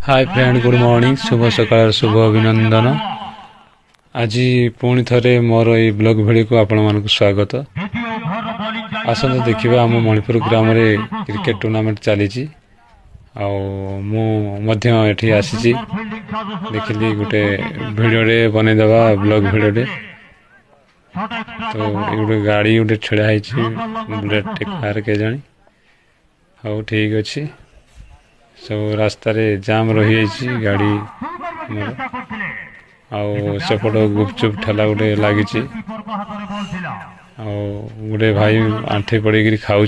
Hi friend, good morning, शुभ सकाळ, शुभ अभिनंदन। आज पुणी थे मोर ये ब्लॉग भिडियो को आपण मानक स्वागत। आसत देखा आम मणिपुर ग्राम में क्रिकेट टूर्नामेंट चली आठी आसी देखिली गोटे भिडियोटे बनईदेवा ब्लॉग भिडियोटे। तो ये गोटे गाड़ी गोटे छड़ा बुलेट कार के जानी। हाँ ठीक अच्छे, सब रास्तार जाम रही गाड़ी आउट गुपचुप ठेला गोटे लगी गोटे भाई आंठे पड़ी खाऊँ,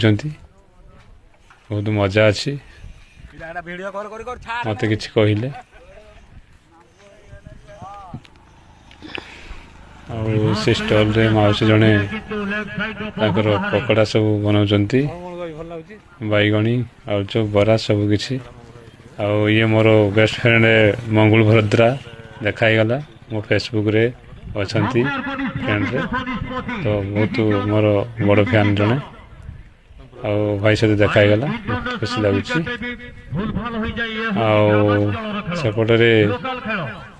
बहुत मजा अच्छी। मत कि कहले से स्टल रे माउसी जड़े पकड़ा सब बनाऊँच, बैगणी आलुचप बरा सब किसी। ये मोर बेस्ट फ्रेंड मंगुल भद्रा देखाईगला मो फेसबुक रे अच्छा फ्रेंड रे, तो बहुत मोर बड़ फैन जड़े भाई सहित देखाईगला, खुशी लगुच। सेपटे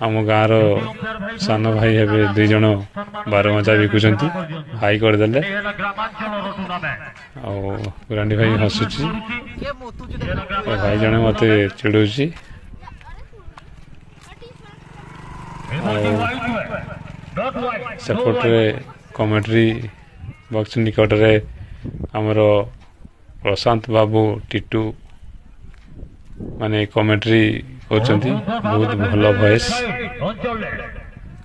आम गाँव सान भाई हे दुई जन बारमजा बिकुंट हाई करदे। गुरांडी भाई हसुची, भाई जने मत चिड़ुची। सेपटे कमेंट्री बक्स निकट में आमर प्रशांत बाबू टीटू माने कमेंट्री होचंती, बहुत भल वॉइस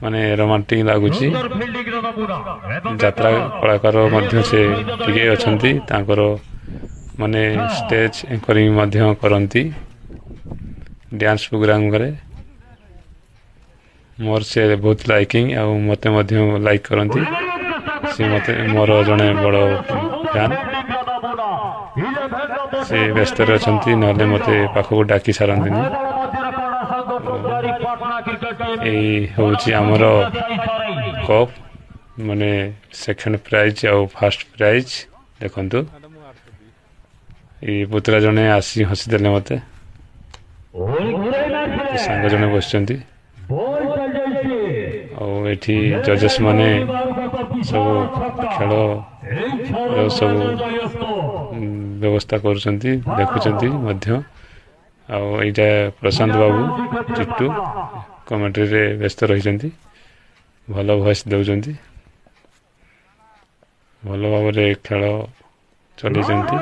माने रोमांटिक लगुच। यात्रा कलाकार मध्य से टिके अछंती, तांकर माने स्टेज एंकरिंग मध्य करंती डांस प्रोग्राम करे। मोर से बहुत लाइकिंग आ मते मध्य लाइक करंती, से मते मोर जने बड़ फैन। से व्यस्त अच्छा ना मत पाखक डाकी सारती। यमर कप माने सेकेंड प्राइज आ फर्स्ट प्राइज देखु। ये पुतला जड़े आसी हसीदे मत, सांग जड़े बस जजेस माने सब खेल सब व्यवस्था करुँच देखुं। आईटा प्रशांत बाबू टिट्टू कमेंट्री रे व्यस्त रही, भल वॉइस दौरान, भल भाव खेल चलते।